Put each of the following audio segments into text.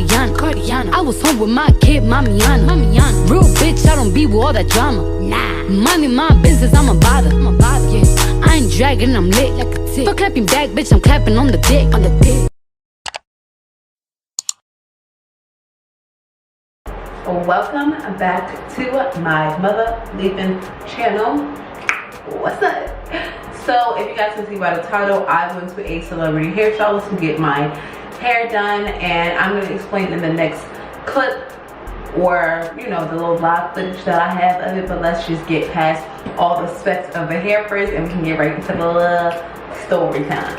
Cardiana. I was home with my kid, Mamiana. Real bitch, I don't be with all that drama. Nah, minding my business, I'm a bother. Yeah, I ain't dragging, I'm lit like a tick. For clapping back, bitch, I'm clapping on the dick. Welcome back to my Mother Leaping channel. What's up? So if you guys can see by the title, I went to a celebrity hairstylist to get my hair done, and I'm going to explain in the next clip, or you know, the little vlog footage that I have of it. But let's just get past all the specs of the hair first, and we can get right into the story time.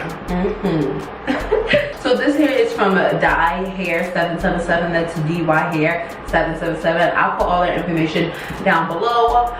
So this hair is from DYHAIR777. That's DYHAIR777. I'll put all their information down below.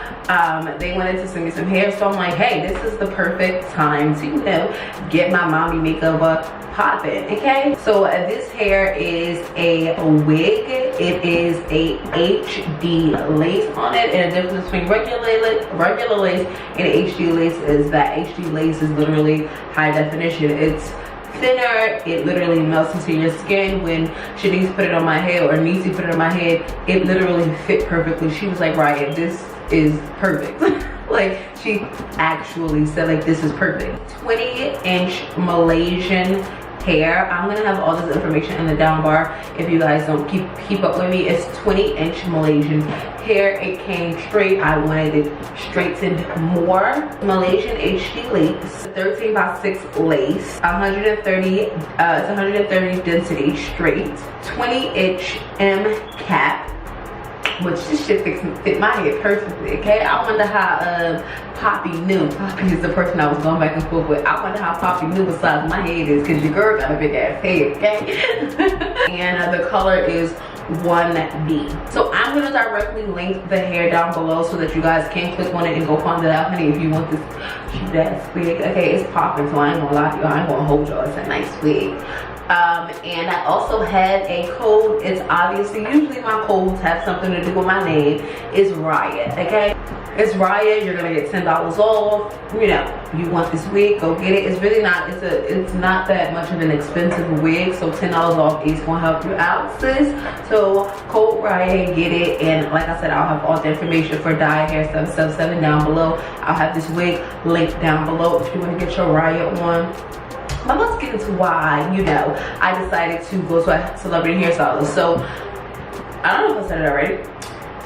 They wanted to send me some hair, so I'm like, hey, this is the perfect time to, you know, get my mommy makeover popping. Okay, so this hair is a wig. It is a HD lace on it, and the difference between regular lace and HD lace is that HD lace is literally high definition. It's thinner, it literally melts into your skin. When Shanice put it on my head, or Niecy put it on my head, it literally fit perfectly. She was like, Ryan, this is perfect. Like, she actually said, like, this is perfect. 20-inch Malaysian hair. I'm gonna have all this information in the down bar if you guys don't keep up with me. It's 20-inch Malaysian hair. It came straight. I wanted it straightened more. Malaysian HD lace, 13 by 6 lace, 130 density straight, 20-inch M cap, which this shit fit my head perfectly. Okay, I wonder how Poppy knew. Poppy is the person I was going back and forth with. I wonder how Poppy knew what size my head is, because your girl got a big ass head. Okay. And the color is 1B. So I'm gonna directly link the hair down below so that you guys can click on it and go find it out, honey, if you want this cute ass wig. Okay, it's popping, so I ain't gonna lie to y'all, I ain't gonna hold y'all. It's a nice wig. And I also had a code. It's obviously, usually my codes have something to do with my name. It's Riot. Okay, it's Riot. You're gonna get $10 off. You know, you want this wig, go get it. It's really not, it's not that much of an expensive wig, so $10 off is gonna help you out, sis. So code Riot, get it. And like I said, I'll have all the information for DYHAIR777 down below. I'll have this wig linked down below if you want to get your Riot one. But let's get into why, you know, I decided to go to a celebrity hairstylist. So I don't know if I said it already,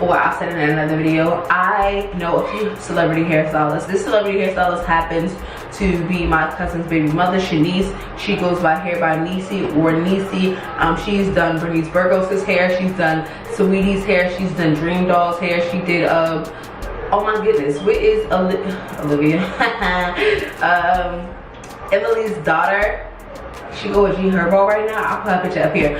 or I said it in another video. I know a few celebrity hairstylists. This celebrity hairstylist happens to be my cousin's baby mother, Shanice. She goes by hair by Niecy or Niecy. She's done Bernice Burgos' hair. She's done Saweetie's hair. She's done Dream Doll's hair. She did oh my goodness, where is Olivia? Emily's daughter. She go with G Herbo right now. I'll put a picture up here.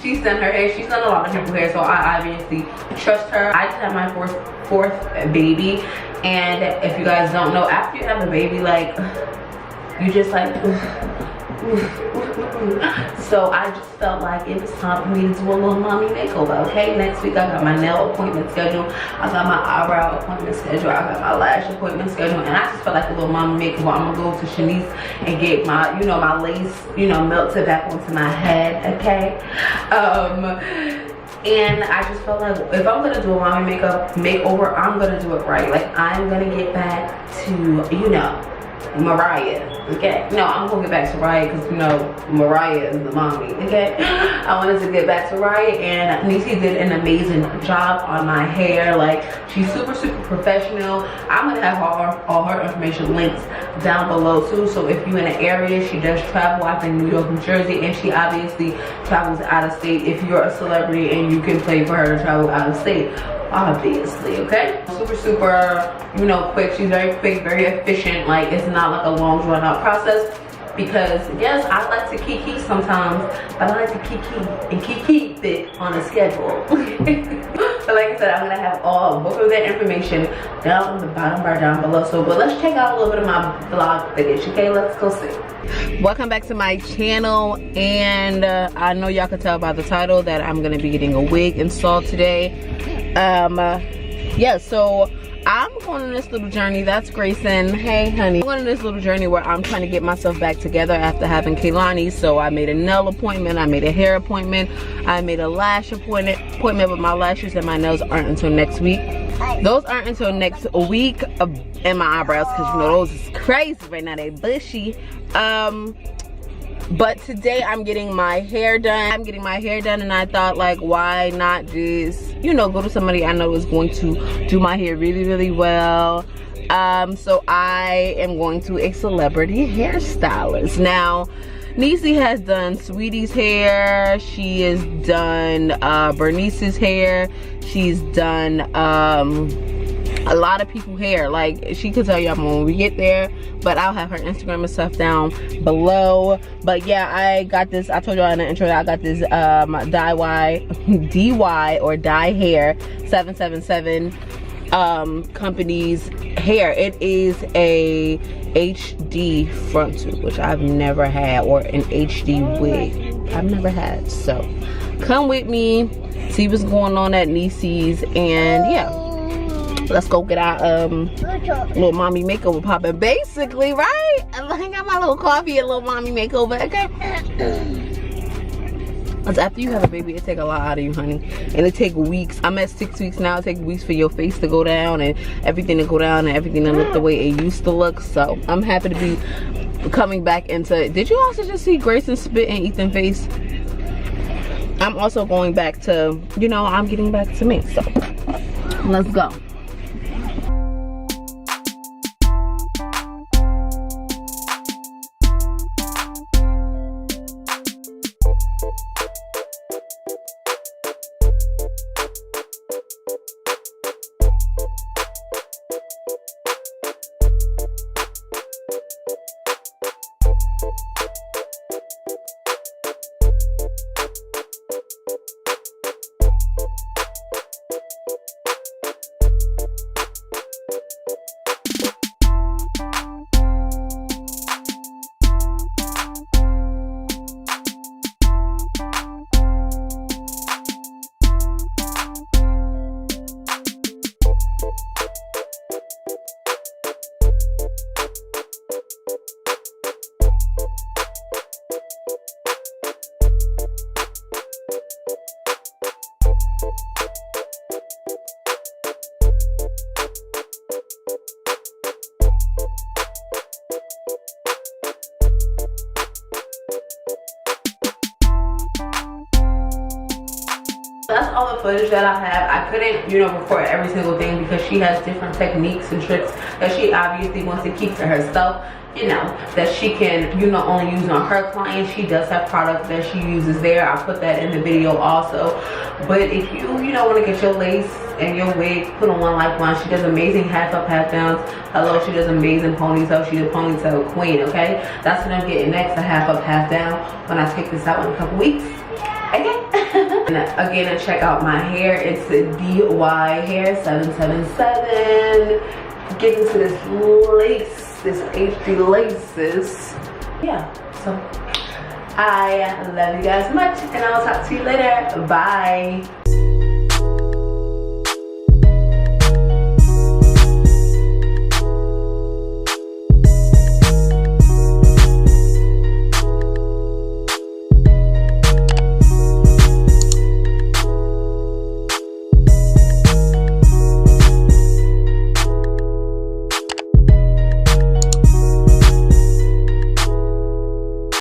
She's done her hair. She's done a lot of people's hair, so I obviously trust her. I just had my fourth baby, and if you guys don't know, after you have a baby, like, you just like so I just felt like it was time for me to do a little mommy makeover. Okay, next week I got my nail appointment schedule, I got my eyebrow appointment schedule, I got my lash appointment schedule, and I just felt like a little mommy makeover. I'm gonna go to Shanice and get my, you know, my lace, you know, melted back onto my head. Okay, and I just felt like if I'm gonna do a mommy makeover, I'm gonna do it right. Like, I'm gonna get back to, you know, Mariah. Okay, no, I'm gonna get back to Mariah because, you know, Mariah is the mommy. Okay, I wanted to get back to Mariah, and Niecy did an amazing job on my hair. Like, she's super professional. I'm gonna have all her information linked down below too, so if you're in an area, she does travel. I'm in New York, New Jersey, and she obviously travels out of state if you're a celebrity and you can pay for her to travel out of state, obviously. Okay, super, you know, quick. She's very quick, very efficient. Like, it's not like a long drawn out process, because yes, I like to kiki sometimes, but I like to kiki fit on a schedule. So like I said, I'm gonna have both of that information down in the bottom bar down below. So, but let's check out a little bit of my vlog footage. Okay, let's go see. Welcome back to my channel, and I know y'all can tell by the title that I'm gonna be getting a wig installed today. Yeah, so I'm going on this little journey. That's Grayson. Hey, honey. I'm going on this little journey where I'm trying to get myself back together after having Kehlani. So I made a nail appointment. I made a hair appointment. I made a lash appointment, but my lashes and my nails aren't until next week. Those aren't until next week. And my eyebrows, because you know those is crazy right now. They bushy. But today I'm getting my hair done. And I thought, like, why not just, you know, go to somebody I know is going to do my hair really, really well. So I am going to a celebrity hairstylist. Now, Niecy has done Sweetie's hair. She has done Bernice's hair. She's done a lot of people's hair. Like, she could tell y'all when we get there, but I'll have her Instagram and stuff down below. But yeah, I got this, I told y'all in the intro that I got this DY or DYHAIR777 company's hair. It is a HD frontal, which I've never had, or an HD wig I've never had. So come with me, see what's going on at Niecy's, and yeah, let's go get our little mommy makeover popping, basically, right? I got my little coffee and little mommy makeover, okay? Because after you have a baby, it take a lot out of you, honey. And it take weeks. I'm at 6 weeks now. It takes weeks for your face to go down and everything to go down and everything to look the way it used to look. So I'm happy to be coming back into it. Did you also just see Grayson spit in Ethan's face? I'm also going back to, you know, I'm getting back to me. So let's go. That's all the footage that I have. I couldn't, you know, record every single thing because she has different techniques and tricks that she obviously wants to keep to herself, you know, that she can, you know, only use on her clients. She does have products that she uses there. I'll put that in the video also. But if you know, want to get your lace and your wig put on one like one, she does amazing half up, half downs. Hello, she does amazing ponytail. She's a ponytail queen, okay? That's what I'm getting next, a half up, half down, when I take this out in a couple weeks. Okay. And again, check out my hair. It's a DYHAIR777. Get into this lace, this HD laces. Yeah, so I love you guys much, and I'll talk to you later. Bye.